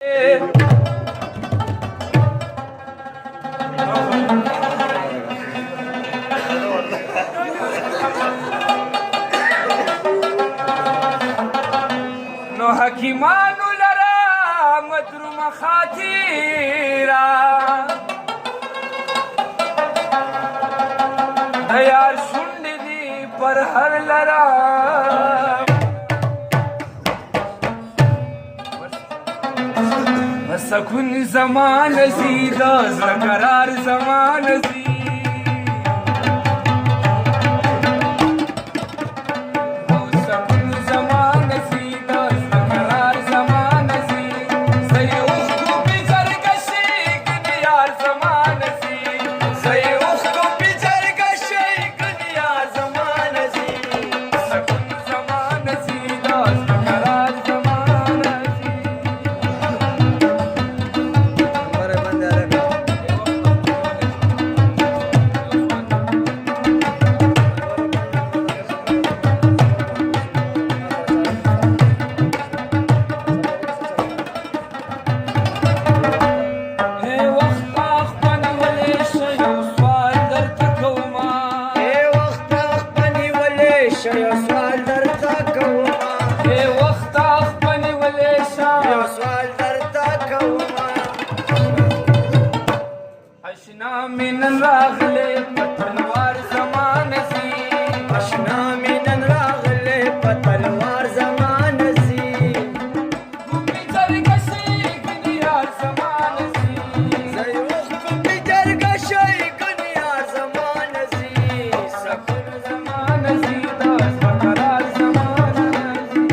نو حکیمانو لرا مدروم خاطیرا دیار شنڈ دی پر ہر لرا سکون زمان زید قرار زمان زید اشنا من راغلے پتلوار زمان سی اشنا من راغلے پتلوار زمان سی گمی جرگشی گنیار زمان سی زیوخ گمی جرگشی گنیار زمان سی سکون زمان سی داز بقرار زمان سی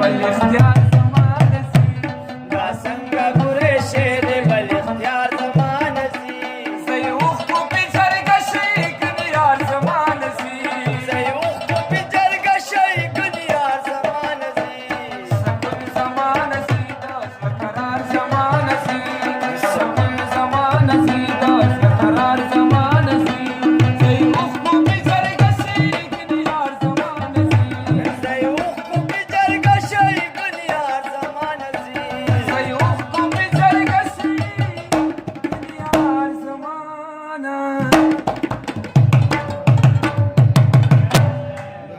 Bal